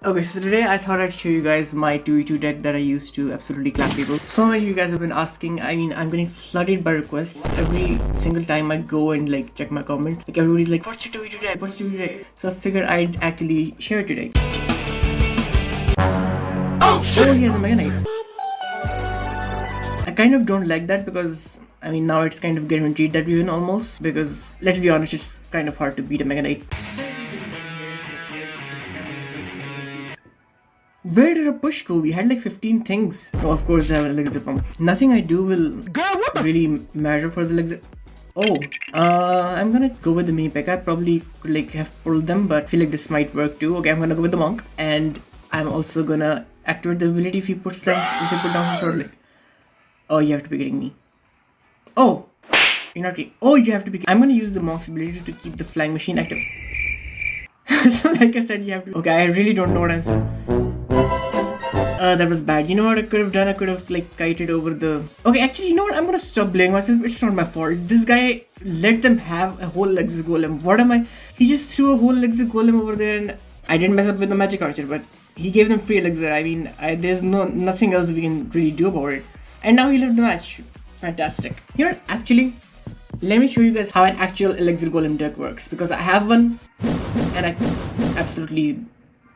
Okay, so today I thought I'd show you guys my 2v2 deck that I use to absolutely clap people. So many of you guys have been asking. I mean, I'm getting flooded by requests every single time I go and like check my comments. Like everybody's like, what's your 2v2 deck? What's your 2v2 deck? So I figured I'd actually share it today. Oh, he has a Mega Knight. I kind of don't like that because I mean now it's kind of guaranteed that we win almost, because let's be honest, it's kind of hard to beat a Mega Knight. Where did our push go? We had like 15 things. Oh, of course they have an elixir pump. Nothing I do will really matter for the elixir. Oh, I'm gonna go with the mini P.E.K.K.A. I probably could like have pulled them, but I feel like this might work too. Okay, I'm gonna go with the monk, and I'm also gonna activate the ability if you put down some sort of like. Oh, you have to be kidding me. Oh, you're not kidding. Oh, you have to be. I'm gonna use the monk's ability to keep the flying machine active. So like I said, you have to. Okay, I really don't know what I'm saying. That was bad. You know what I could have done? I could have like kited over the... Okay, actually, you know what? I'm gonna stop blaming myself. It's not my fault. This guy let them have a whole elixir golem. What am I? He just threw a whole elixir golem over there, and I didn't mess up with the magic archer, but he gave them free elixir. I mean, there's nothing else we can really do about it. And now he lived the match. Fantastic. You know what? Actually, let me show you guys how an actual elixir golem deck works, because I have one and I absolutely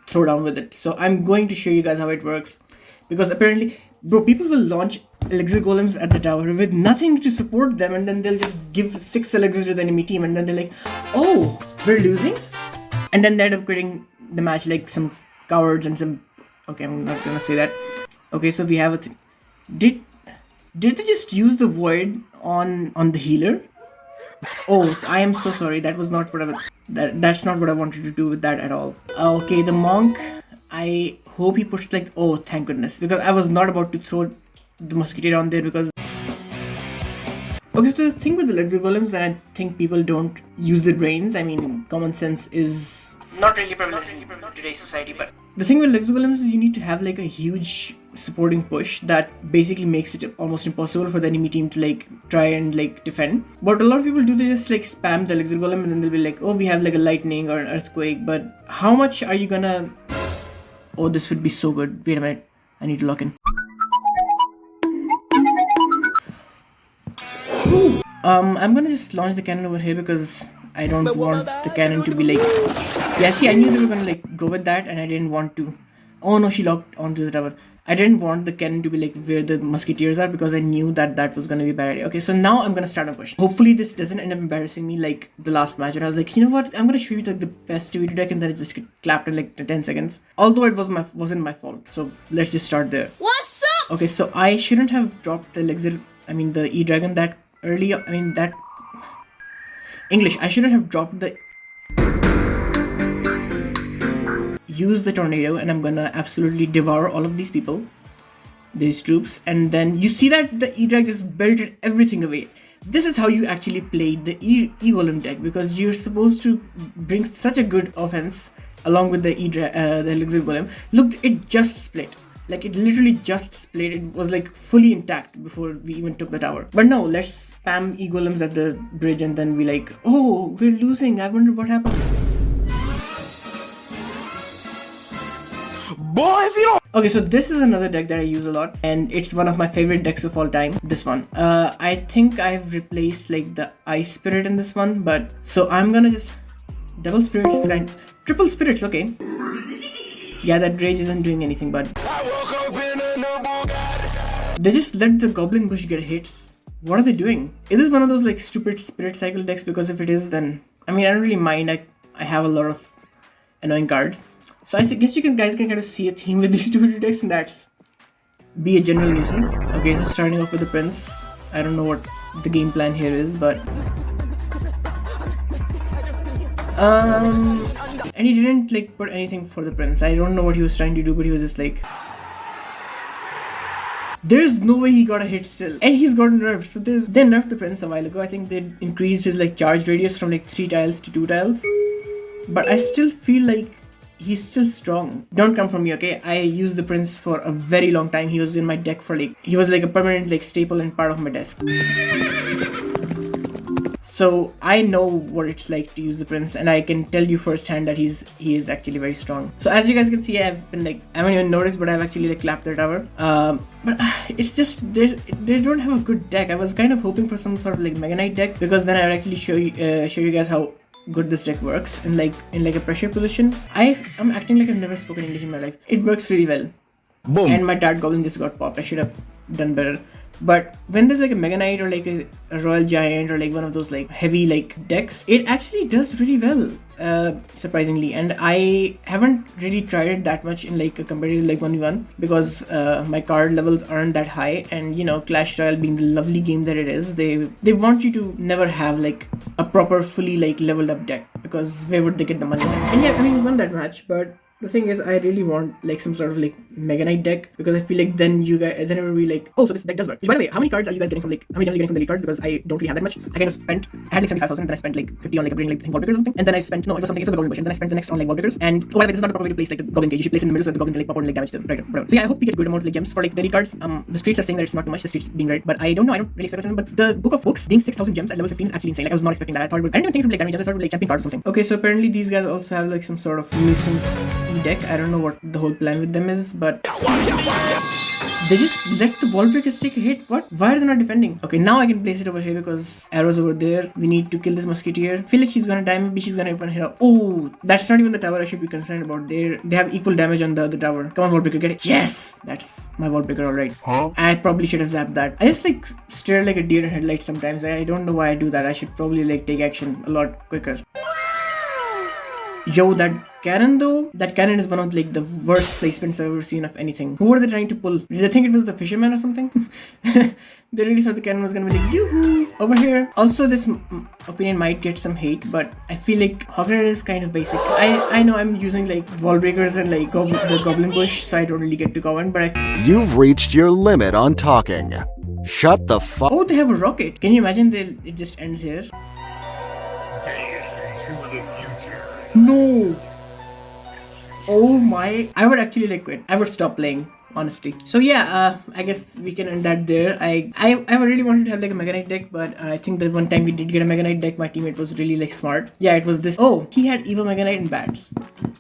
throw down with it. So I'm going to show you guys how it works, because apparently, bro, people will launch elixir golems at the tower with nothing to support them, and then they'll just give 6 elixir to the enemy team, and then they're like, oh, we're losing, and then they end up quitting the match like some cowards and some... Okay, I'm not gonna say that. Okay, so we have a did they just use the void on the healer? Oh, so I am so sorry. That was not what I was... That's not what I wanted to do with that at all. Okay, the monk. I hope he puts like... Oh, thank goodness. Because I was not about to throw the musketeer on there because... Okay, so the thing with the elixir golems, and I think people don't use the brains. I mean, common sense is not really prevalent in today's society, but... The thing with elixir golems is you need to have like a huge supporting push that basically makes it almost impossible for the enemy team to like try and like defend. But a lot of people do, they just like spam the elixir golem, and then they'll be like, oh, we have like a lightning or an earthquake, but how much are you gonna... Oh, this would be so good. Wait a minute, I need to lock in. I'm gonna just launch the cannon over here because I don't want the cannon to be like... Yeah, see, I knew they were gonna like go with that, and I didn't want to... Oh no, she locked onto the tower. I didn't want the cannon to be like where the musketeers are, because I knew that that was gonna be a bad idea. Okay, so now I'm gonna start a push. Hopefully this doesn't end up embarrassing me like the last match, and I was like, you know what, I'm gonna show you like the best 2v2 deck, and then it just get clapped in like 10 seconds. Although it wasn't my fault, so let's just start there. What's up? Okay, so I shouldn't have dropped the elixir, I mean the E-Dragon that early, I mean that... English, I shouldn't have dropped the... Use the tornado, and I'm gonna absolutely devour all of these people, these troops, and then you see that the E-Drag just belted everything away. This is how you actually play the E-Golem deck, because you're supposed to bring such a good offense along with the the Elixir Golem. Look, it just split. Like, it literally just split. It was like fully intact before we even took the tower. But no, let's spam E-Golems at the bridge, and then we like, oh, we're losing. I wonder what happened. Boy, if you don't... Okay, so this is another deck that I use a lot, and it's one of my favorite decks of all time. This one. I think I've replaced like the Ice Spirit in this one, but... So I'm gonna just... Double Spirits is kind... Triple Spirits, okay. Yeah, that Rage isn't doing anything, but... They just let the Goblin Bush get hits. What are they doing? Is this one of those like stupid Spirit Cycle decks? Because if it is, then... I mean, I don't really mind. I have a lot of annoying cards. So I guess you guys can kind of see a theme with these 2v2 decks, and that's be a general nuisance. Okay, so starting off with the Prince. I don't know what the game plan here is, but... And he didn't like put anything for the Prince. I don't know what he was trying to do, but he was just like... There's no way he got a hit still. And he's got nerfed. So they nerfed the Prince a while ago. I think they increased his like charge radius from like 3 tiles to 2 tiles. But I still feel like he's still strong. Don't come from me, okay? I used the Prince for a very long time. He was in my deck for like... He was like a permanent like staple and part of my desk. So I know what it's like to use the prince, and I can tell you firsthand that he is actually very strong. So as you guys can see, I've been like, I haven't even noticed, but I've actually like clapped the tower. But it's just they don't have a good deck. I was kind of hoping for some sort of like Mega Knight deck, because then I would actually show you guys how good this deck works in like a pressure position. I'm acting like I've never spoken English in my life. It works really well. Boom. And my dart goblin just got popped. I should have done better. But when there's like a Mega Knight or like a Royal Giant or like one of those like heavy like decks, it actually does really well, surprisingly. And I haven't really tried it that much in like a competitive like 1v1, because my card levels aren't that high, and you know, Clash Royale being the lovely game that it is, they want you to never have like a proper fully like leveled up deck, because where would they get the money then? And yeah, I mean, we won that match, but the thing is, I really want like some sort of like Mega Knight deck, because I feel like then it will be like, oh, so this deck does work. Which, by the way, how many cards are you guys getting from like, how many gems are you getting from the elite cards? Because I don't really have that much. I kind of spent, I had like 75,000, then I spent like 50 on like upgrading like wall breakers or something, and then I spent, no, it was something, it was the goblin bush, and then I spent the next on like wall breakers. And oh, by the way, this is not the proper way to place like a goblin cage. You should place in the middle so the goblin can like pop out and like damage the predator, whatever. So yeah, I hope we get a good amount of like gems for like the elite cards. The streets are saying that it's not too much, the streets being right, but I don't know, I don't really expect it. But the book of books being 6,000 gems at level 15 is actually insane. Like I was not expecting that. I didn't even think it would like damage. I thought it would like champion cards or something. Okay, so apparently these guys also have like some sort of nuisance deck. I don't know what the whole plan with them is, but they just let the wall breakers take a hit. What? Why are they not defending? Okay, now I can place it over here because arrow's over there. We need to kill this musketeer. I feel like she's gonna die. Maybe she's gonna even hit up. Oh, that's not even the tower I should be concerned about. They have equal damage on the other tower. Come on, wall breaker, get it. Yes, that's my wall breaker. All right. Huh? I probably should have zapped that. I just like stare like a deer in headlights sometimes. I don't know why I do that. I should probably like take action a lot quicker. Yo, that cannon though, that cannon is one of like the worst placements I've ever seen of anything. Who were they trying to pull? Did they think it was the fisherman or something? They really thought the cannon was gonna be like, yoo-hoo, over here. Also, this opinion might get some hate, but I feel like Hawker is kind of basic. I know I'm using like wall breakers and like the goblin bush, so I don't really get to go in, but You've reached your limit on talking. Shut the fuck. Oh, they have a rocket. Can you imagine it just ends here? No. Oh my. I would actually like quit. I would stop playing, honestly. So yeah, I guess we can end that there. I really wanted to have like a Mega Knight deck, but I think that one time we did get a Mega Knight deck, my teammate was really like smart. Yeah, it was this. Oh, he had Evo Mega Knight and bats.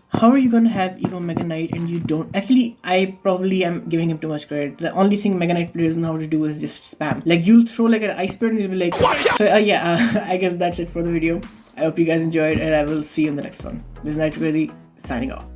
How are you gonna have Evo Mega Knight and you don't? Actually, I probably am giving him too much credit. The only thing Mega Knight players know how to do is just spam. Like you'll throw like an ice spirit and you'll be like, so yeah, I guess that's it for the video. I hope you guys enjoyed, and I will see you in the next one. This is Night Ready signing off.